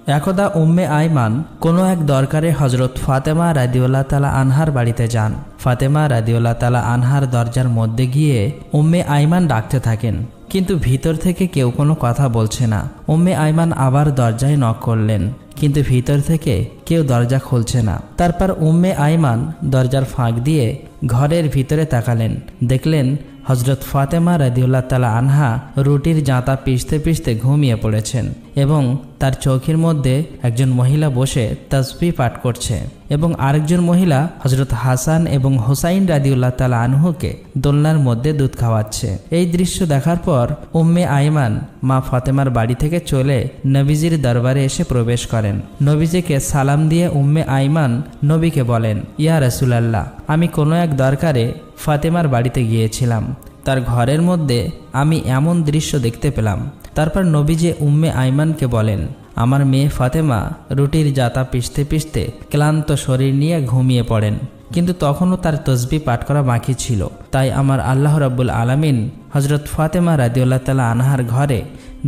একদা উম্মে আইমান কোনো এক দরকারে হজরত ফাতেমা রাদিয়াল্লাহু তাআলা আনহার বাড়িতে যান। ফাতেমা রাদিয়াল্লাহু তাআলা আনহার দরজার মধ্যে গিয়ে উম্মে আইমান ডাকতে থাকেন, কিন্তু ভিতর থেকে কেউ কোনো কথা বলছে না। উম্মে আইমান আবার দরজায় নক করলেন, কিন্তু ভিতর থেকে কেউ দরজা খুলছে না। তারপর উম্মে আইমান দরজার ফাঁক দিয়ে ঘরের ভিতরে তাকালেন, দেখলেন হজরত ফাতেমা রাদিয়াল্লাহু তাআলা আনহা রুটির জাঁতা পিষতে পিষতে ঘুমিয়ে পড়েছেন এবং তার চৌকির মধ্যে একজন মহিলা বসে তাসবিহ পাঠ করছে এবং আরেকজন মহিলা হজরত হাসান এবং হোসাইন রাদিয়াল্লাহু তাআলা আনহুকে দোলনার মধ্যে দুধ খাওয়াচ্ছে। এই দৃশ্য দেখার পর উম্মে আইমান মা ফাতেমার বাড়ি থেকে চলে নবীজির দরবারে এসে প্রবেশ করেন। নবীজিকে সালাম দিয়ে উম্মে আইমান নবীকে বলেন, ইয়া রাসূলুল্লাহ, আমি কোনো এক দরকারে ফাতেমার বাড়িতে গিয়েছিলাম। তার ঘরের মধ্যে আমি এমন দৃশ্য দেখতে পেলাম। তারপর নবীজি উম্মে আইমানকে বলেন, আমার মেয়ে ফাতেমা রুটির জাতা পিষতে পিষতে ক্লান্ত শরীর নিয়ে ঘুমিয়ে পড়েন, কিন্তু তখনও তার তসবিহ পাঠ করা বাকি ছিল। তাই আমার আল্লাহ রাব্বুল আলামিন হজরত ফাতেমা রাদিয়াল্লাহু তাআলা আনহার ঘরে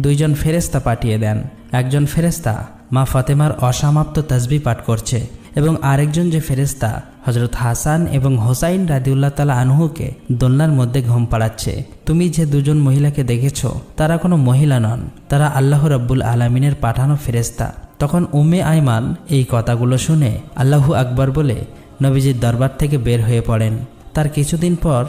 দুইজন ফেরেশতা পাঠিয়ে দেন। একজন ফেরেশতা মা ফাতেমার অসমাপ্ত তসবিহ পাঠ করছে এবং আরেকজন যে ফেরেশতা হজরত হাসান এবং হোসাইন রাদিয়াল্লাহু তাআলা আনহুকে দোলনার মধ্যে ঘুম পাড়াচ্ছে। তুমি যে দুজন মহিলাকে দেখেছ তারা কোনো মহিলা নন, তারা আল্লাহ রাব্বুল আলামিনের পাঠানো ফেরেশতা। তখন উম্মে আইমান এই কথাগুলো শুনে আল্লাহু আকবার বলে নবীজির দরবার থেকে বের হয়ে পড়েন। তার কিছুদিন পর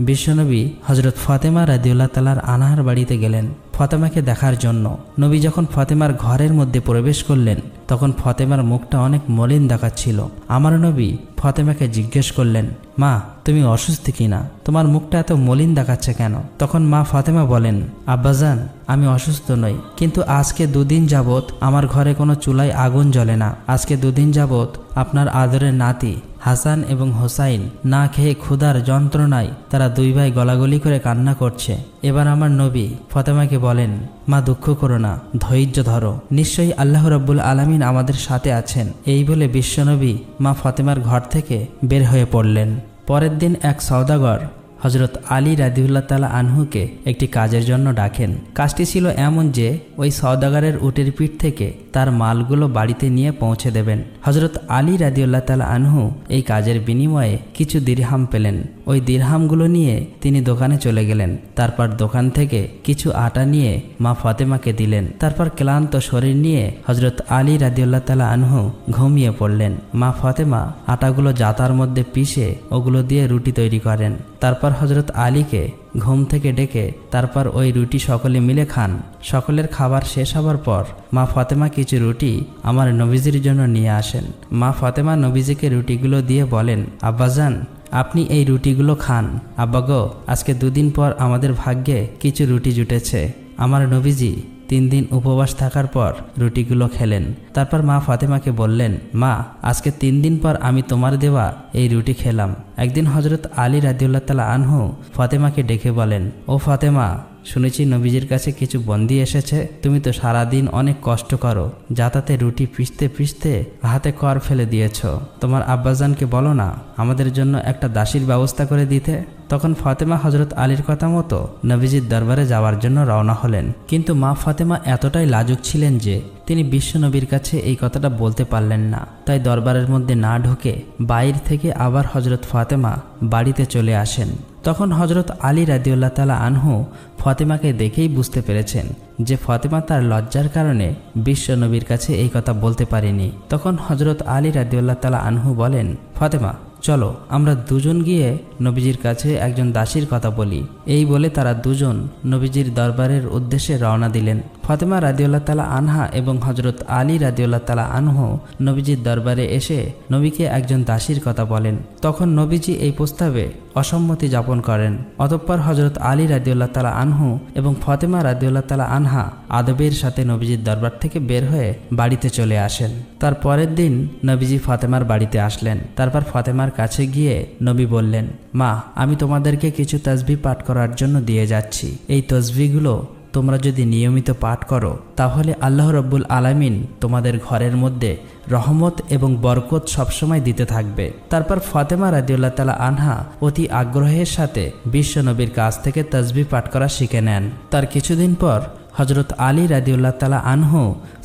বিশ্বনবী হজরত ফাতেমা রাদিয়াল্লাহু তাআলা আনহার বাড়িতে গেলেন ফাতেমাকে দেখার জন্য। নবী যখন ফাতেমার ঘরের মধ্যে প্রবেশ করলেন তখন ফাতেমার মুখটা অনেক মলিন দেখাচ্ছিল। আমার নবী ফাতেমাকে জিজ্ঞেস করলেন, মা তুমি অসুস্থ কিনা, তোমার মুখটা এত মলিন দেখাচ্ছে কেন? তখন মা ফাতেমা বলেন, আব্বাজান আমি অসুস্থ নই, কিন্তু আজকে দুদিন যাবত আমার ঘরে কোনো চুলায় আগুন জ্বলে না। আজকে দুদিন যাবত আপনার আদরের নাতি হাসান এবং হোসাইন না খেয়ে ক্ষুধার যন্ত্রণায় তারা দুই ভাই গলাগলি করে কান্না করছে। এবার আমার নবী ফাতেমাকে বলেন, মা দুঃখ করো না, ধৈর্য ধরো, নিশ্চয়ই আল্লাহ রাব্বুল আলামিন আমাদের সাথে আছেন। এই বলে বিশ্বনবী মা ফাতেমার ঘর থেকে বের হয়ে পড়লেন। পরের দিন এক সওদাগর হজরত আলী রাদিয়াল্লাহু তাআলা আনহুকে একটি কাজের জন্য ডাকেন। কাজটি ছিল এমন যে ওই সওদাগরের উটের পিঠ থেকে তার মালগুলো বাড়িতে নিয়ে পৌঁছে দেবেন। হজরত আলী রাদিয়াল্লাহু তাআলা আনহু এই কাজের বিনিময়ে কিছু দিরহাম পেলেন। ওই দিরহামগুলো নিয়ে তিনি দোকানে চলে গেলেন। তারপর দোকান থেকে কিছু আটা নিয়ে মা ফাতেমাকে দিলেন। তারপর ক্লান্ত শরীর নিয়ে হজরত আলী রাদিয়াল্লাহু তাআলা আনহু ঘুমিয়ে পড়লেন। মা ফাতেমা আটাগুলো জাতার মধ্যে পিষে ওগুলো দিয়ে রুটি তৈরি করেন। তারপর হজরত আলীকে ঘুম থেকে ডেকে তারপর ওই রুটি সকলে মিলে খান। সকলের খাবার শেষ হবার পর মা ফাতেমা কিছু রুটি আমার নবীজির জন্য নিয়ে আসেন। মা ফাতেমা নবীজিকে রুটিগুলো দিয়ে বলেন, আব্বাজান আপনি এই রুটিগুলো খান। আব্বাগো, আজকে দুদিন পর আমাদের ভাগ্যে কিছু রুটি জুটেছে। আমার নবীজি 3 দিন উপবাস থাকার পর রুটিগুলো খেলেন। তারপর মা ফাতেমাকে বললেন, মা আজকে 3 দিন পর আমি তোমার দেওয়া এই রুটি খেলাম। একদিন হজরত আলী রাদিয়াল্লাহু তাআলা আনহু ফাতেমাকে ডেকে বলেন, ও ফাতেমা, শুনেছি নবীজির কাছে কিছু বন্দি এসেছে। তুমি তো সারাদিন অনেক কষ্ট করো, যাতাতে রুটি পিষতে পিষতে হাতে কর ফেলে দিয়েছ। তোমার আব্বাজানকে বলো না আমাদের জন্য একটা দাসীর ব্যবস্থা করে দিতে। তখন ফাতেমা হজরত আলীর কথা মতো নবীজির দরবারে যাওয়ার জন্য রওনা হলেন। কিন্তু মা ফাতেমা এতটাই লাজুক ছিলেন যে তিনি বিশ্ব নবীর কাছে এই কথাটা বলতে পারলেন না। তাই দরবারের মধ্যে না ঢুকে বাইরে থেকে আবার হজরত ফাতেমা বাড়িতে চলে আসেন। তখন হজরত আলী রাদিয়াল্লাহু তাআলা আনহু ফাতেমাকে দেখেই বুঝতে পেরেছেন যে ফাতেমা তার লজ্জার কারণে বিশ্ব নবীর কাছে এই কথা বলতে পারেনি। তখন হজরত আলী রাদিয়াল্লাহু তাআলা আনহু বলেন, ফাতেমা চলো আমরা দুজন গিয়ে নবীজির কাছে একজন দাসীর কথা বলি। এই বলে তারা দুজন নবীজির দরবারের উদ্দেশ্যে রওনা দিলেন। ফাতেমা রাদিয়াল্লাহু তাআলা আনহা এবং হজরত আলী রাদিয়াল্লাহু তাআলা আনহু নবীজির দরবারে এসে নবীকে একজন দাসীর কথা বলেন। তখন নবীজি এই প্রস্তাবে অসম্মতি জ্ঞাপন করেন। অতঃপর হজরত আলী রাদিয়াল্লাহু তাআলা আনহু এবং ফাতেমা রাদিয়াল্লাহু তাআলা আনহা আদবের সাথে নবীজির দরবার থেকে বের হয়ে বাড়িতে চলে আসেন। তার পরের দিন নবীজি ফাতেমার বাড়িতে আসলেন। তারপর ফাতেমার কাছে গিয়ে নবী বললেন, মা আমি তোমাদেরকে কিছু তাসবিহ পাঠ করার জন্য দিয়ে যাচ্ছি। এই তাসবিহগুলো তোমরা যদি নিয়মিত পাঠ করো তাহলে আল্লাহ রাব্বুল আলামিন তোমাদের ঘরের মধ্যে রহমত এবং বরকত সবসময় দিতে থাকবে। তারপর ফাতেমা রাদিয়াল্লাহু তাআলা আনহা অতি আগ্রহের সাথে বিশ্ব নবীর কাছ থেকে তাসবিহ পাঠ করা শিখে নেন। তার কিছুদিন পর হজরত আলী রাদিউল্লাহ তাআলা আনহু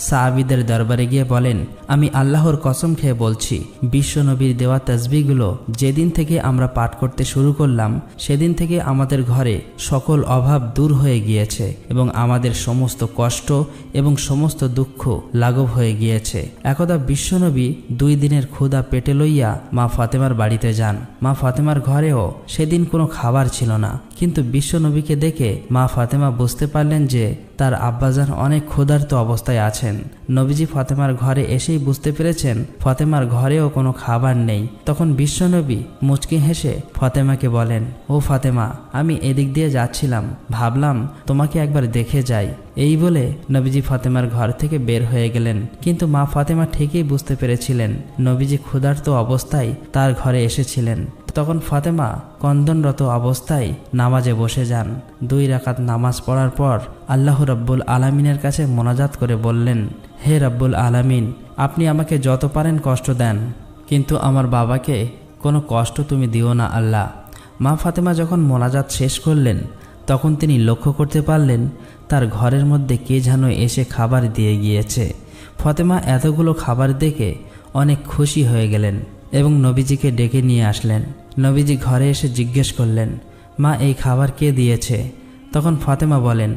সাহাবীদের দরবারে গিয়ে বলেন, আমি আল্লাহর কসম খেয়ে বলছি, বিশ্বনবীর দেওয়া তাসবিহগুলো যেদিন থেকে আমরা পাঠ করতে শুরু করলাম সেদিন থেকে আমাদের ঘরে সকল অভাব দূর হয়ে গিয়েছে এবং আমাদের সমস্ত কষ্ট এবং সমস্ত দুঃখ লাঘব হয়ে গিয়েছে। একদা বিশ্বনবী 2 দিনের ক্ষুধা পেটে লইয়া মা ফাতেমার বাড়িতে যান। মা ফাতেমার ঘরেও সেদিন কোনো খাবার ছিল না, কিন্তু বিশ্বনবীকে দেখে মা ফাতেমা বুঝতে পারলেন যে তার আব্বাজান অনেক ক্ষুধার্ত অবস্থায় আছেন। নবীজি ফাতেমার ঘরে এসেই বুঝতে পেরেছেন ফাতেমার ঘরেও কোনো খাবার নেই। তখন বিশ্বনবী মুচকি হেসে ফাতেমাকে বলেন, ও ফাতেমা, আমি এদিক দিয়ে যাচ্ছিলাম, ভাবলাম তোমাকে একবার দেখে যাই। এই বলে নবীজি ফাতেমার ঘর থেকে বের হয়ে গেলেন। কিন্তু মা ফাতেমা ঠিকই বুঝতে পেরেছিলেন নবীজি ক্ষুধার্ত অবস্থায় তার ঘরে এসেছিলেন। তখন ফাতেমা কন্দনরত অবস্থায় নামাজে বসে যান। 2 রাকাত নামাজ পড়ার পর আল্লাহ রাব্বুল আলামিনের কাছে মোনাজাত করে বললেন, হে রাব্বুল আলামিন, আপনি আমাকে যত পারেন কষ্ট দেন, কিন্তু আমার বাবাকে কোনো কষ্ট তুমি দিও না আল্লাহ। মা ফাতেমা যখন মোনাজাত শেষ করলেন তখন তিনি লক্ষ্য করতে পারলেন তার ঘরের মধ্যে কে যেন এসে খাবার দিয়ে গিয়েছে। ফাতেমা এতগুলো খাবার দেখে অনেক খুশি হয়ে গেলেন এবং নবীজিকে ডেকে নিয়ে আসলেন। নবীজি ঘরে এসে জিজ্ঞেস করলেন, মা, এই খাবার কে দিয়েছে? তখন ফাতেমা বলেন,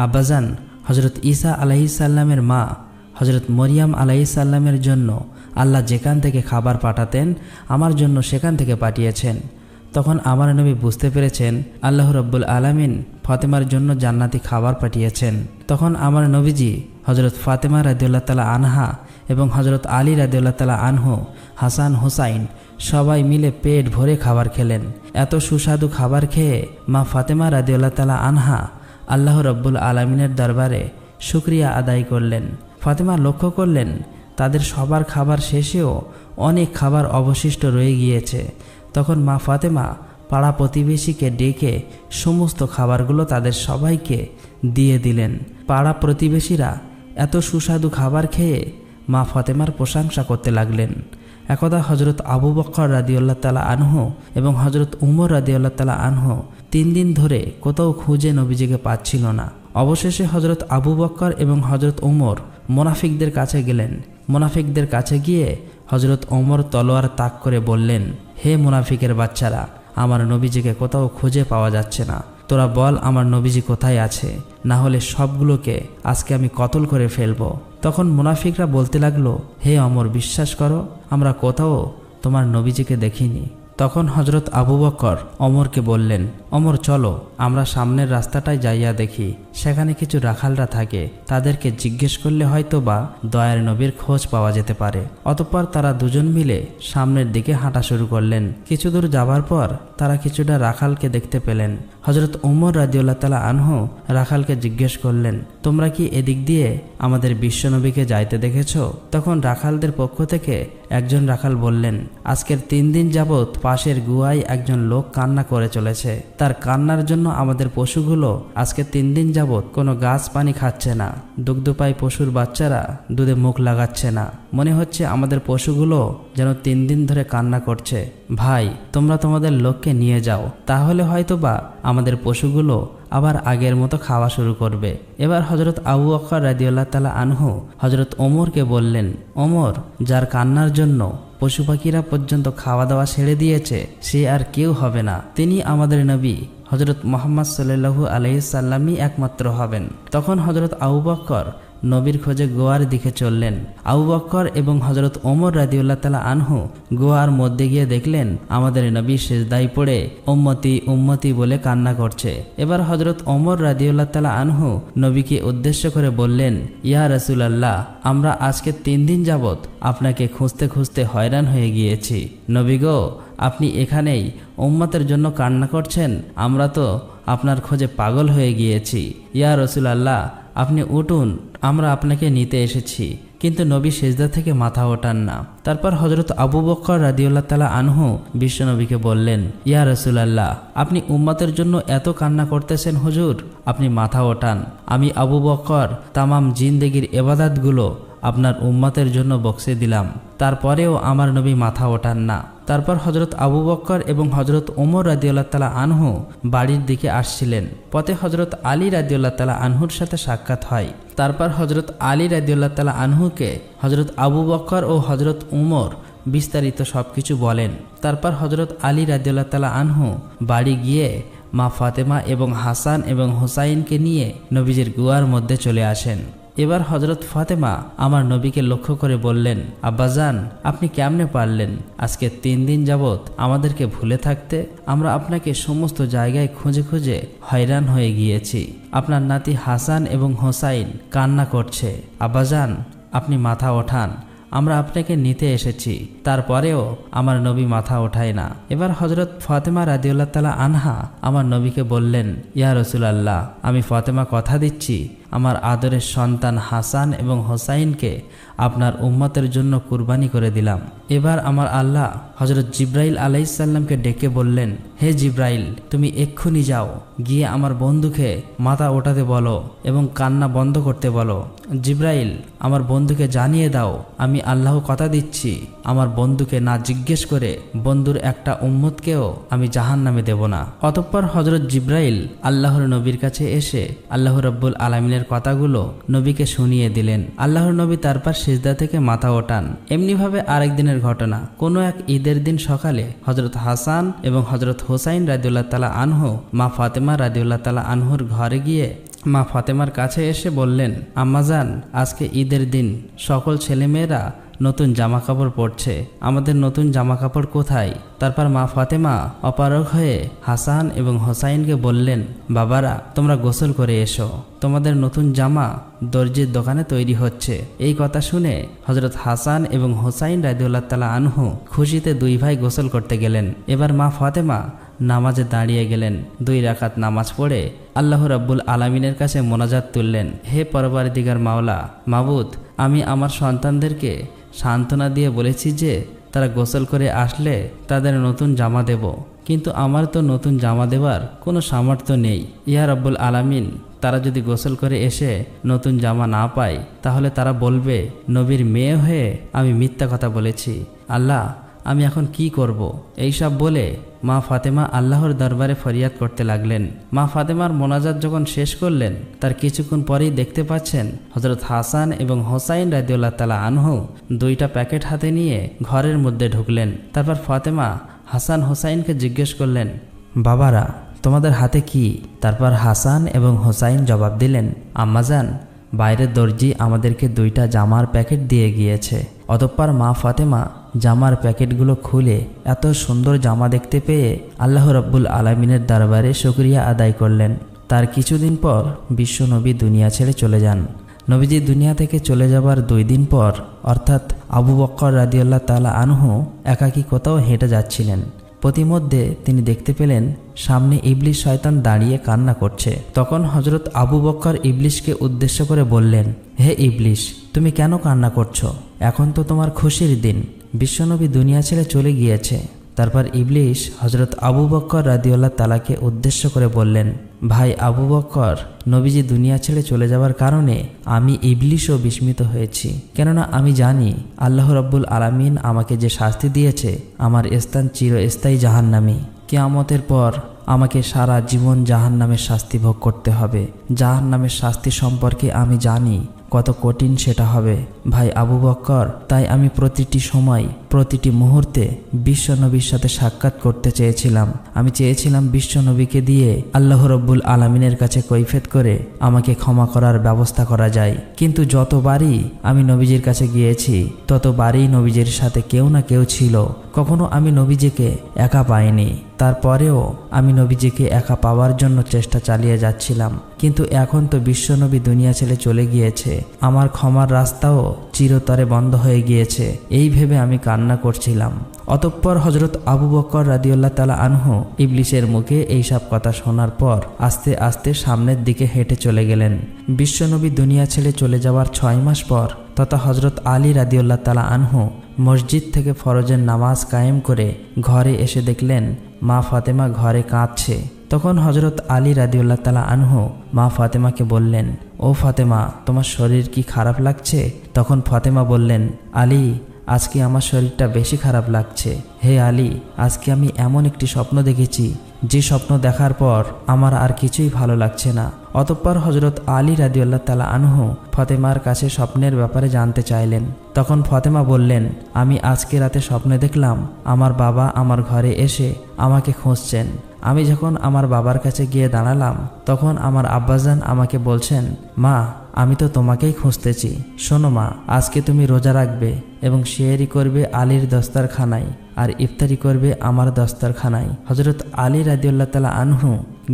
আব্বাজান, হজরত ঈসা আলাইহিসসালামের মা হজরত মরিয়াম আলাইহিসসালামের জন্য আল্লাহ যেখান থেকে খাবার পাঠাতেন আমার জন্য সেখান থেকে পাঠিয়েছেন। তখন আমার নবী বুঝতে পেরেছেন আল্লাহ রাব্বুল আলামিন ফাতেমার জন্য জান্নাতি খাবার পাঠিয়েছেন। তখন আমার নবীজি হজরত ফাতেমা রাদিয়াল্লাহু তাআলা আনহা এবং হজরত আলী রাদিয়াল্লাহু তাআলা আনহু, হাসান হুসাইন সবাই মিলে পেট ভরে খাবার খেলেন। এত সুস্বাদু খাবার খেয়ে মা ফাতেমা রাদিয়াল্লাহু তাআলা আনহা আল্লাহ রাব্বুল আলামিনের দরবারে শুকরিয়া আদায় করলেন। ফাতেমা লক্ষ্য করলেন তাদের সবার খাবার শেষেও অনেক খাবার অবশিষ্ট রয়ে গিয়েছে। তখন মা ফাতেমা পাড়া প্রতিবেশীকে ডেকে সমস্ত খাবারগুলো তাদের সবাইকে দিয়ে দিলেন। পাড়া প্রতিবেশীরা এত সুস্বাদু খাবার খেয়ে মা ফাতেমার প্রশংসা করতে লাগলেন। একদা হজরত আবু বকর রাদিয়াল্লাহু তাআলা আনহু এবং হজরত উমর রাদিয়াল্লাহু তাআলা আনহু 3 দিন ধরে কোথাও খুঁজে নবীজিকে পাচ্ছিল না। অবশেষে হজরত আবু বকর এবং হজরত উমর মুনাফিকদের কাছে গেলেন। মুনাফিকদের কাছে গিয়ে হজরত ওমর তলোয়ার তাক করে বললেন, হে মুনাফিকের বাচ্চারা, আমার নবীজিকে কোথাও খুঁজে পাওয়া যাচ্ছে না। তোরা বল আমার নবীজি কোথায় আছে, না হলে সবগুলোকে আজকে আমি কতল করে ফেলবো। তখন মুনাফিকরা বলতে লাগলো, হে ওমর, বিশ্বাস করো, আমরা কোথাও তোমার নবীজিকে দেখিনি। তখন হজরত আবু বকর ওমরকে বললেন, ওমর চলো আমরা সামনের রাস্তাটায় যাইয়া দেখি, সেখানে কিছু রাখালরা থাকে, তাদেরকে জিজ্ঞেস করলে হয়তো বা দয়ার নবীর খোঁজ পাওয়া যেতে পারে। অতঃপর তারা দুজন মিলে সামনের দিকে হাঁটা শুরু করলেন। কিছু দূর যাবার পর তারা কিছুটা রাখালকে দেখতে পেলেন। হজরত ওমর রাদিয়াল্লাহু তাআলা আনহু রাখালকে জিজ্ঞেস করলেন, তোমরা কি এদিক দিয়ে আমাদের বিশ্বনবীকে যাইতে দেখেছ? তখন রাখালদের পক্ষ থেকে একজন রাখাল বললেন, আজকের 3 দিন যাবৎ পাশের গুহায় একজন লোক কান্না করে চলেছে। তার কান্নার জন্য আমাদের পশুগুলো আজকে 3 দিন যাবৎ কোনো গাছ পানি খাচ্ছে না। দুগ্ধপায়ী পশুর বাচ্চারা দুধে মুখ লাগাচ্ছে না। মনে হচ্ছে আমাদের পশুগুলো যেন 3 দিন ধরে কান্না করছে। ভাই, তোমরা তোমাদের লোককে নিয়ে যাও, তাহলে হয়তোবা আমাদের পশুগুলো আবার আগের মতো খাওয়া শুরু করবে। এবার হজরত আবু বকর রাদিয়াল্লাহু তাআলা আনহু হজরত ওমরকে বললেন, ওমর, যার কান্নার জন্য পশু পাখিরা পর্যন্ত খাওয়া দাওয়া ছেড়ে দিয়েছে সে আর কেউ হবে না, তিনি আমাদের নবী হজরত মুহাম্মদ সাল্লাল্লাহু আলাইহি সাল্লামই একমাত্র হবেন। তখন হজরত আবু বকর নবীর খোঁজে গোয়ার দিকে চললেন। আবু বকর এবং হজরত ওমর রাদিয়াল্লাহু তাআলা আনহু গোয়ার মধ্যে গিয়ে দেখলেন আমাদের নবী সিজদায় পড়ে উম্মতি উম্মতি বলে কান্না করছে। এবার হজরত ওমর রাদিয়াল্লাহু তাআলা আনহু নবীকে উদ্দেশ্য করে বললেন, ইয়া রাসূলুল্লাহ, আমরা আজকে 3 দিন যাবৎ আপনাকে খুঁজতে খুঁজতে হয়রান হয়ে গিয়েছি। নবী গো, আপনি এখানেই উম্মতের জন্য কান্না করছেন, আমরা তো আপনার খোঁজে পাগল হয়ে গিয়েছি। ইয়া রাসূলুল্লাহ, আপনি উঠুন, আমরা আপনাকে নিতে এসেছি। কিন্তু নবী সিজদা থেকে মাথা ওঠান না। তারপর হজরত আবু বকর রাদিয়াল্লাহু তাআলা আনহু বিশ্বনবীকে বললেন, ইয়া রাসূলুল্লাহ, আপনি উম্মতের জন্য এত কান্না করতেছেন হুজুর, আপনি মাথা ওঠান। আমি আবু বকর তামাম জিন্দেগির ইবাদতগুলো আপনার উম্মতের জন্য বক্সে দিলাম, তারপরেও আমার নবী মাথা ওঠান না। তারপর হজরত আবু বকর এবং হজরত ওমর রাদিয়াল্লাহু তাআলা আনহু বাড়ির দিকে আসছিলেন। পথে হজরত আলী রাদিয়াল্লাহু তাআলা আনহুর সাথে সাক্ষাৎ হয়। তারপর হজরত আলী রাদিয়াল্লাহু তাআলা আনহুকে হজরত আবু বকর ও হজরত ওমর বিস্তারিত সবকিছু বলেন। তারপর হজরত আলী রাদিয়াল্লাহু তাআলা আনহু বাড়ি গিয়ে মা ফাতেমা এবং হাসান এবং হুসাইনকে নিয়ে নবীজির গুহার মধ্যে চলে আসেন। এবার হজরত ফাতেমা আমার নবীকে লক্ষ্য করে বললেন, আব্বাজান, আপনি কেমনে পারলেন আজকে 3 দিন যাবৎ আমাদেরকে ভুলে থাকতে? আমরা আপনাকে সমস্ত জায়গায় খুঁজে খুঁজে হয়রান হয়ে গিয়েছি। আপনার নাতি হাসান এবং হোসাইন কান্না করছে। আব্বাজান, আপনি মাথা ওঠান, আমরা আপনাকে নিতে এসেছি। তারপরেও আমার নবী মাথা ওঠায় না। এবার হজরত ফাতেমা রাদিয়াল্লাহু তাআলা আনহা আমার নবীকে বললেন, ইয়া রাসূলুল্লাহ, আমি ফাতেমা কথা দিচ্ছি আমার আদরের সন্তান হাসান এবং হোসাইনকে আপনার উম্মতের জন্য কুরবানি করে দিলাম। এবার আমার আল্লাহ হজরত জিব্রাইল আলাইহিসসালামকে ডেকে বললেন, হে জিব্রাইল, তুমি এক্ষুনি যাও, গিয়ে আমার বন্ধুকে মাথা ওঠাতে বলো এবং কান্না বন্ধ করতে বলো। জিব্রাইল, আমার বন্ধুকে জানিয়ে দাও, আমি আল্লাহ কথা দিচ্ছি আমার বন্ধুকে না জিজ্ঞেস করে বন্ধুর একটা উম্মতকেও আমি জাহান্নামে দেব না। অতঃপর হজরত জিব্রাইল আল্লাহর নবীর কাছে এসে আল্লাহ রাব্বুল আলামিনের কথাগুলো নবীকে শুনিয়ে দিলেন। আল্লাহর নবী তারপর সিজদা থেকে মাথা ওঠান। এমনিভাবে আরেকদিনের ঘটনা, কোনো এক ঈদের দিন সকালে হজরত হাসান এবং হজরত হোসাইন রাদিয়াল্লাহু তাআলা আনহু মা ফাতেমা রাদিয়াল্লাহু তাআলা আনহুর ঘরে গিয়ে মা ফাতেমার কাছে এসে বললেন, আম্মাজান, আজকে ঈদের দিন সকল ছেলেমেয়েরা নতুন জামা কাপড় পরছে, আমাদের নতুন জামা কাপড় কোথায়? তারপর মা ফাতেমা অপারগ হয়ে হাসান এবং হোসাইনকে বললেন, বাবারা, তোমরা গোসল করে এসো, তোমাদের নতুন জামা দর্জির দোকানে তৈরি হচ্ছে। এই কথা শুনে হজরত হাসান এবং হোসাইন রাদিয়াল্লাহু তাআলা আনহু খুশিতে 2 ভাই গোসল করতে গেলেন। এবার মা ফাতেমা নামাজে দাঁড়িয়ে গেলেন। 2 রাকাত নামাজ পড়ে আল্লাহ রাব্বুল আলামিনের কাছে মোনাজাত তুললেন, হে পরওয়ারদিগার মাওলা, মাবুদ, আমি আমার সন্তানদেরকে সান্ত্বনা দিয়ে বলেছি যে তারা গোসল করে আসলে তাদের নতুন জামা দেব, কিন্তু আমার তো নতুন জামা দেবার কোনো সামর্থ্য নেই। ইয়া রাব্বুল আলামিন, তারা যদি গোসল করে এসে নতুন জামা না পায় তাহলে তারা বলবে নবীর মেয়ে হয়ে আমি মিথ্যা কথা বলেছি। আল্লাহ, আমি এখন কি করব? এইসব বলে মা ফাতেমা আল্লাহর দরবারে ফরিয়াদ করতে লাগলেন। মা ফাতেমার মোনাজাত যখন শেষ করলেন তার কিছুক্ষণ পরেই দেখতে পাচ্ছেন হজরত হাসান এবং হোসাইন রাদিয়াল্লাহু তাআলা আনহু 2টা প্যাকেট হাতে নিয়ে ঘরের মধ্যে ঢুকলেন। তারপর ফাতেমা হাসান হোসাইনকে জিজ্ঞেস করলেন, বাবারা, তোমাদের হাতে কি? তারপর হাসান এবং হোসাইন জবাব দিলেন, আম্মাজান, বাইরের দর্জি আমাদেরকে 2টা জামার প্যাকেট দিয়ে গিয়েছে। অতঃপর মা ফাতেমা জামার প্যাকেটগুলো খুলে এত সুন্দর জামা দেখতে পেয়ে আল্লাহ রাব্বুল আলামিনের দরবারে শুকরিয়া আদায় করলেন। তার কিছুদিন পর বিশ্বনবী দুনিয়া ছেড়ে চলে যান। নবীজি দুনিয়া থেকে চলে যাবার 2 দিন পর অর্থাৎ আবু বকর রাদিয়াল্লাহু তাআলা আনহু একাকী কোথাও হেঁটে যাচ্ছিলেন। প্রতিমধ্যে তিনি দেখতে পেলেন সামনে ইবলিস শয়তান দাঁড়িয়ে কান্না করছে। তখন হজরত আবু বকর ইবলিসকে উদ্দেশ্য করে বললেন, হে ইবলিস, তুমি কেন কান্না করছো? এখন তো তোমার খুশির দিন, বিশ্বনবী দুনিয়া ছেড়ে চলে গিয়েছে। তারপর ইবলিস হজরত আবু বকর রাদিয়াল্লাহু তাআলাকে উদ্দেশ্য করে বললেন, ভাই আবু বকর, নবীজি দুনিয়া ছেড়ে চলে যাওয়ার কারণে আমি ইবলিসও বিস্মিত হয়েছি। কেননা আমি জানি আল্লাহ রাব্বুল আলামিন আমাকে যে শাস্তি দিয়েছে আমার স্থান চিরস্থায়ী জাহান্নামী। কিয়ামতের পর আমাকে সারা জীবন জাহান্নামের শাস্তি ভোগ করতে হবে। জাহান্নামের শাস্তি সম্পর্কে আমি জানি কত কঠিন সেটা হবে। ভাই আবু বকর, তাই আমি প্রতিটি সময় প্রতিটি মুহূর্তে বিশ্বনবীর সাথে সাক্ষাৎ করতে চেয়েছিলাম। আমি চেয়েছিলাম বিশ্বনবীকে দিয়ে আল্লাহ রাব্বুল আলামিনের কাছে কৈফিয়ত করে আমাকে ক্ষমা করার ব্যবস্থা করা যায়। কিন্তু যতবারই আমি নবীজির কাছে গিয়েছি ততবারই নবীজির সাথে কেউ না কেউ ছিল। কখনো আমি নবীজিকে একা পাইনি। তারপরেও আমি নবীজিকে একা পাওয়ার জন্য চেষ্টা চালিয়ে যাচ্ছিলাম। কিন্তু এখন তো বিশ্বনবী দুনিয়া ছেড়ে চলে গিয়েছে, আমার ক্ষমার রাস্তাও চিরতরে বন্ধ হয়ে গিয়েছে। এই ভেবে আমি কান্না করছিলাম। অতঃপর হজরত আবু বকর রাদিয়াল্লাহু তাআলা আনহু ইবলিসের মুখে এইসব কথা শোনার পর আস্তে আস্তে সামনের দিকে হেঁটে চলে গেলেন। বিশ্বনবী দুনিয়া ছেড়ে চলে যাওয়ার 6 মাস পর তথা হজরত আলী রাদিয়াল্লাহু তাআলা আনহু মসজিদ থেকে ফরজের নামাজ কায়েম করে ঘরে এসে দেখলেন মা ফাতেমা ঘরে কাঁদছে। তখন হজরত আলী রাদিয়াল্লাহু তাআলা আনহু মা ফাতেমাকে বললেন, ও ফাতেমা, তোমার শরীর কি খারাপ লাগছে? তখন ফাতেমা বললেন, আলী, আজকে আমার শরীরটা বেশি খারাপ লাগছে। হে আলী, আজকে আমি এমন একটি স্বপ্ন দেখেছি যে স্বপ্ন দেখার পর আমার আর কিছুই ভালো লাগছে না। অতঃপর হজরত আলী রাদিয়াল্লাহু তাআলা আনহু ফাতেমার কাছে স্বপ্নের ব্যাপারে জানতে চাইলেন। তখন ফাতেমা বললেন, আমি আজকে রাতে স্বপ্নে দেখলাম আমার বাবা আমার ঘরে এসে আমাকে খুঁজছেন। আমি যখন আমার বাবার কাছে গিয়ে দাঁড়ালাম তখন আমার আব্বাজান আমাকে বলছেন, মা, আমি তো তোমাকেই খুঁজতেছি। শোনো মা, আজকে তুমি রোজা রাখবে এবং সেহরি করবে আলীর দস্তারখানায় আর ইফতারি করবে আমার দস্তারখানায়। হজরত আলী রাদিয়াল্লাহু তাআলা আনহু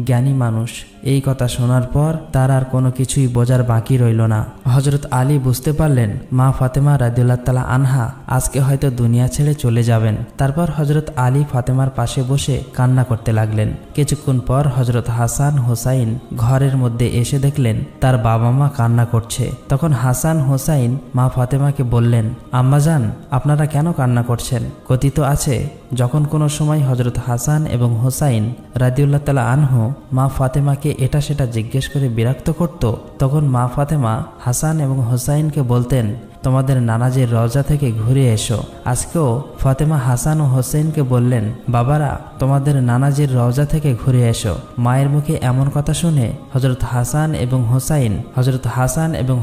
জ্ঞানী মানুষ। এই কথা শোনার পর তার আর কোনো কিছুই বোঝার বাকি রইল না। হজরত আলী বুঝতে পারলেন মা ফাতেমা রাদিয়াল্লাহু তাআলা আনহা আজকে হয়তো দুনিয়া ছেড়ে চলে যাবেন। তারপর হজরত আলী ফাতেমার পাশে বসে কান্না করতে লাগলেন। কিছুক্ষণ পর হজরত হাসান হোসাইন ঘরের মধ্যে এসে দেখলেন তার বাবা মা কান্না করছে। তখন হাসান হোসাইন মা ফাতেমাকে বললেন, আম্মাজান, আপনারা কেন কান্না করছেন? কথিত আছে যখন কোনো সময় হজরত হাসান এবং হোসাইন রাদিয়াল্লাহু তাআলা আনহু মা ফাতেমাকে এটা সেটা জিজ্ঞেস করে বিরক্ত করত, তখন মা ফাতেমা হাসান এবং হোসাইনকে বলতেন, তোমাদের নানাজির রওজা থেকে ঘুরে এসো। আজকেও ফাতেমা হাসান ও হোসেনকে বললেন, বাবারা, তোমাদের নানাজির রওজা থেকে ঘুরে এসো। মায়ের মুখে এমন কথা শুনে হজরত হাসান এবং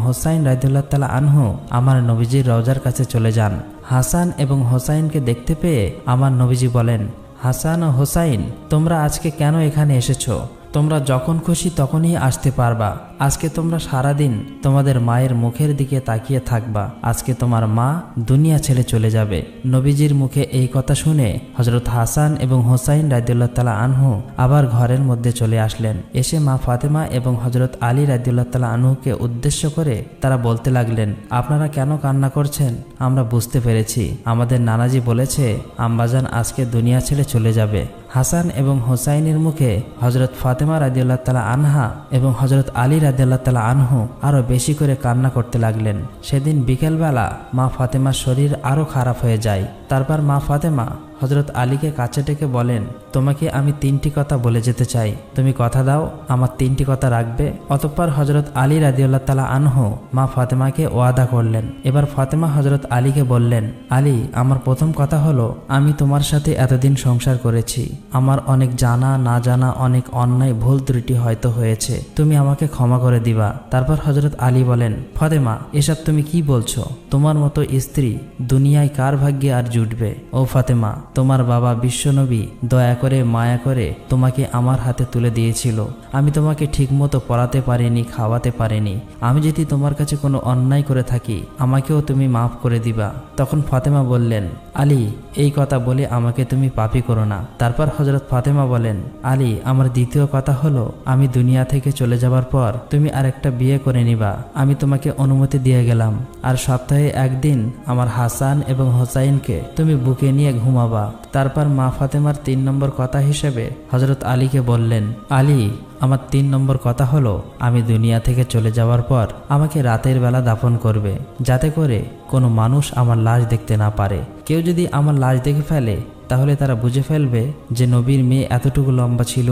হোসাইন রাদিয়াল্লাহু তাআলা আনহু আমার নবীজির রওজার কাছে চলে যান। হাসান এবং হোসাইনকে দেখতে পেয়ে আমার নবীজি বলেন, হাসান ও হোসাইন, তোমরা আজকে কেন এখানে এসেছো? তোমরা যখন খুশি তখনই আসতে পারবা। আজকে তোমরা সারাদিন তোমাদের মায়ের মুখের দিকে তাকিয়ে থাকবা। আজকে তোমার মা দুনিয়া ছেড়ে চলে যাবে। নবীজির মুখে এই কথা শুনে হজরত হাসান এবং হোসাইন রাদিয়াল্লাহু তাআলা আনহু আবার ঘরের মধ্যে চলে আসলেন। এসে মা ফাতেমা এবং হজরত আলী রাদিয়াল্লাহু তাআলা আনহুকে উদ্দেশ্য করে তারা বলতে লাগলেন, আপনারা কেন কান্না করছেন? আমরা বুঝতে পেরেছি, আমাদের নানাজি বলেছে আম্বাজান আজকে দুনিয়া ছেড়ে চলে যাবে। হাসান এবং হোসাইনের মুখে হজরত ফাতেমা রাদিয়াল্লাহু তাআলা আনহা এবং হজরত আলী রাদিয়াল্লাহু তাআলা আনহু আরো বেশি করে কান্না করতে লাগলেন। সেদিন বিকেলবেলা মা ফাতেমার শরীর আরো খারাপ হয়ে যায়। তারপর মা ফাতেমা হজরত আলীকে কাছে ডেকে বলেন, তোমাকে আমি 3টি কথা বলে যেতে চাই, তুমি কথা দাও আমার 3টি কথা রাখবে? অতঃপর হজরত আলী রাদিয়াল্লাহু তাআলা আনহু মা ফাতেমাকে ওয়াদা করলেন। এবার ফাতেমা হজরত আলীকে বললেন, আলী, আমার প্রথম কথা হলো, আমি তোমার সাথে এতদিন সংসার করেছি। আমার অনেক জানা না জানা অনেক অন্যায় ভুল ত্রুটি হয়তো হয়েছে, তুমি আমাকে ক্ষমা করে দিবা। তারপর হজরত আলী বলেন, ফাতেমা, এসব তুমি কি বলছো? তোমার মতো স্ত্রী দুনিয়ায় কার ভাগ্যে আর জুটবে? ও ফাতেমা, তোমার বাবা বিশ্বনবী দয়া করে মায়া করে তোমাকে আমার হাতে তুলে দিয়েছিল। আমি তোমাকে ঠিকমতো পড়াতে পারিনি, খাওয়াতে পারিনি। আমি যদি তোমার কাছে কোনো অন্যায় করে থাকি আমাকেও তুমি মাফ করে দিবা। তখন ফাতেমা বললেন, আলী, এই কথা বলে আমাকে তুমি পাপী করো না। তারপর হজরত ফাতেমা বলেন, আলী, আমার দ্বিতীয় কথা হলো, আমি দুনিয়া থেকে চলে যাবার পর তুমি আরেকটা বিয়ে করে নিবা। আমি তোমাকে অনুমতি দিয়ে গেলাম। আর সপ্তাহে একদিন আমার হাসান এবং হোসাইনকে তুমি বুকে নিয়ে ঘুমাবা। তারপর মা ফাতেমার 3 নম্বর কথা হিসেবে হজরত আলীকে বললেন, আলী, আমার 3 নম্বর কথা হলো, আমি দুনিয়া থেকে চলে যাওয়ার পর আমাকে রাতের বেলা দাফন করবে, যাতে করে কোনো মানুষ আমার লাশ দেখতে না পারে। কেউ যদি আমার লাশ দেখে ফেলে তাহলে তারা বুঝে ফেলবে যে নবীর মেয়ে এতটুকু লম্বা ছিল,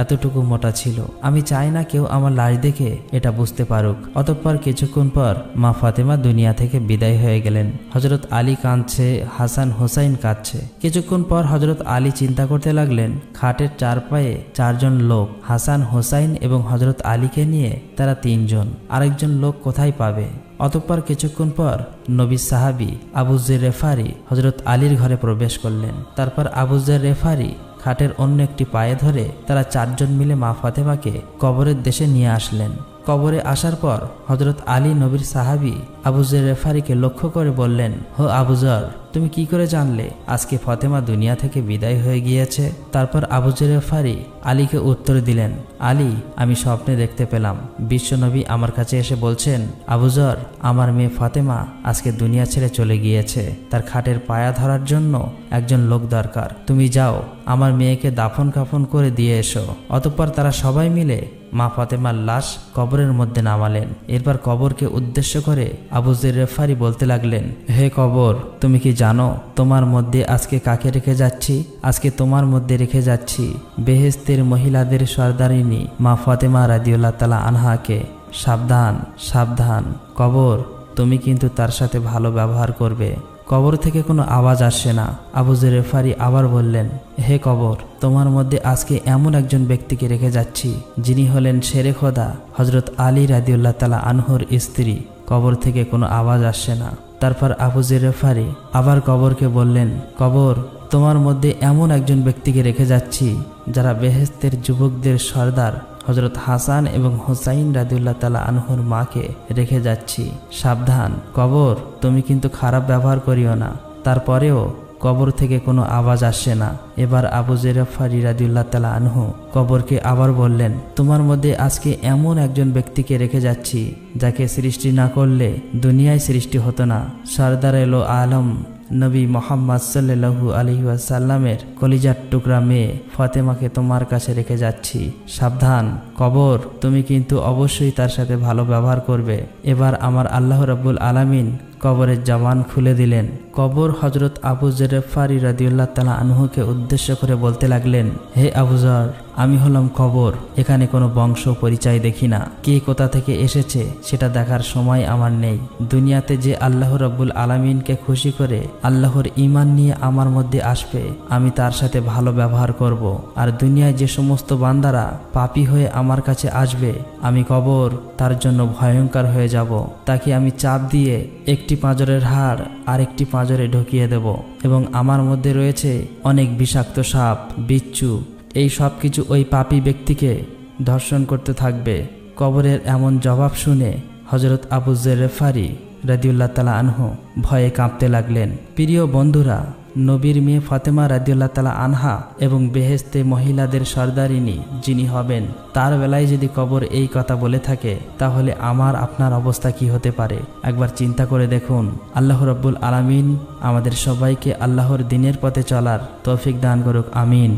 এতটুকু মোটা ছিল। আমি চাই না কেউ আমার লাশ দেখে এটা বুঝতে পারুক। অতঃপর কিছুক্ষণ পর মা ফাতেমা দুনিয়া থেকে বিদায় হয়ে গেলেন। হজরত আলী কাঁদছে, হাসান হোসাইন কাঁদছে। কিছুক্ষণ পর হজরত আলী চিন্তা করতে লাগলেন, খাটের 4 পায়ে 4 জন লোক, হাসান হোসাইন এবং হজরত আলীকে নিয়ে তারা 3 জন, আরেকজন লোক কোথায় পাবে? অতঃপর কিছুক্ষণ পর নবী সাহাবী আবু যর গিফারি হজরত আলীর ঘরে প্রবেশ করলেন। তারপর আবু যর গিফারি খাটের অন্য একটি পায়ে ধরে তারা 4 জন মিলে মা ফাতেমাকে কবরের দেশে নিয়ে আসলেন। কবরে আসার পর হজরত আলী নবীর সাহাবী আবু যর গিফারিকে লক্ষ্য করে বললেন, হো আবু যর, তুমি কি করে জানলে আজকে ফাতেমা দুনিয়া থেকে বিদায় হয়ে গিয়েছে? তারপর আবু যর গিফারি আলীকে উত্তর দিলেন, আলী, আমি স্বপ্নে দেখতে পেলাম বিশ্বনবী আমার কাছে এসে বলছেন, আবু যর, আমার মেয়ে ফাতেমা আজকে দুনিয়া ছেড়ে চলে গিয়েছে। তার খাটের পায়া ধরার জন্য একজন লোক দরকার। তুমি যাও আমার মেয়েকে দাফন কাফন করে দিয়ে এসো। অতঃপর তারা সবাই মিলে মা ফাতেমার লাশ কবরের মধ্যে নামালেন। এরপর কবরকে উদ্দেশ্য করে আবু যর গিফারি বলতে লাগলেন, হে কবর, তুমি কি জানো তোমার মধ্যে আজকে কাকে রেখে যাচ্ছি? আজকে তোমার মধ্যে রেখে যাচ্ছি বেহেশতের মহিলাদের সর্দারিনী মা ফাতেমা রাদিয়াল্লাহু তাআলা আনহাকে। সাবধান, সাবধান কবর, তুমি কিন্তু তার সাথে ভালো ব্যবহার করবে। কবর থেকে কোনো আওয়াজ আসছে না। আবু যর গিফারি আবার বললেন, হে কবর, তোমার মধ্যে আজকে এমন একজন ব্যক্তিকে রেখে যাচ্ছি যিনি হলেন শেরে খোদা হজরত আলী রাদিয়াল্লাহু তাআলা আনহুর স্ত্রী। কবর থেকে কোনো আওয়াজ আসছে না। তারপর আবু যর গিফারি আবার কবরকে বললেন, কবর, তোমার মধ্যে এমন একজন ব্যক্তিকে রেখে যাচ্ছি যারা বেহেশতের যুবকদের সর্দার হজরত হাসান এবং হুসাইন রাদিয়াল্লাহু তাআলা আনহুর মাকে রেখে যাচ্ছি। সাবধান কবর, তুমি কিন্তু খারাপ ব্যবহার করিও না। তারপরেও কবর থেকে কোনো আওয়াজ আসছে না। এবার আবু যর গিফারি রাদিয়াল্লাহু তাআলা আনহু কবরকে আবার বললেন, তোমার মধ্যে আজকে এমন একজন ব্যক্তিকে রেখে যাচ্ছি যাকে সৃষ্টি না করলে দুনিয়ায় সৃষ্টি হতো না। সরদার এলো আলম নবী মোহাম্মদ সাল্লাল্লাহু আলাইহি ওয়াসাল্লামের কলিজার টুকরা মেয়ে ফাতেমাকে তোমার কাছে রেখে যাচ্ছি। সাবধান কবর, তুমি কিন্তু অবশ্যই তার সাথে ভালো ব্যবহার করবে। এবার আমার আল্লাহ রাব্বুল আলামিন কবরের জবান খুলে দিলেন। কবর হজরত আবু যর গিফারি রাদিয়াল্লাহু তাআলা আনহুকে উদ্দেশ্য করে বলতে লাগলেন, হে আবু যর, আমি হলাম কবর। এখানে কোনো বংশ পরিচয় দেখি না। কে কোথা থেকে এসেছে সেটা দেখার সময় আমার নেই। দুনিয়াতে যে আল্লাহ রাব্বুল আলামিনকে খুশি করে আল্লাহর ঈমান নিয়ে আমার মধ্যে আসবে, আমি তার সাথে ভালো ব্যবহার করব। আর দুনিয়ায় যে সমস্ত বান্দারা পাপী হয়ে আমার কাছে আসবে, আমি কবর তার জন্য ভয়ঙ্কর হয়ে যাব। তাকে আমি চাপ দিয়ে একটি পাঁজরের হাড় আরেকটি পাঁজরে ঢুকিয়ে দেব এবং আমার মধ্যে রয়েছে অনেক বিষাক্ত সাপ, বিচ্ছু, এই সব কিছু ওই পাপী ব্যক্তিকে ধর্ষণ করতে থাকবে। কবরের এমন জবাব শুনে হজরত আবু যর গিফারি রাদিয়াল্লাহু তাআলা আনহু ভয়ে কাঁপতে লাগলেন। প্রিয় বন্ধুরা, নবীর মেয়ে ফাতেমা রাদিয়াল্লাহু তাআলা আনহা এবং বেহেশতে মহিলাদের সর্দারিনী যিনি হবেন, তার বেলায় যদি কবর এই কথা বলে থাকে, তাহলে আমার আপনার অবস্থা কি হতে পারে একবার চিন্তা করে দেখুন। আল্লাহ রাব্বুল আলামিন আমাদের সবাইকে আল্লাহর দ্বীনের পথে চলার তৌফিক দান করুক। আমিন।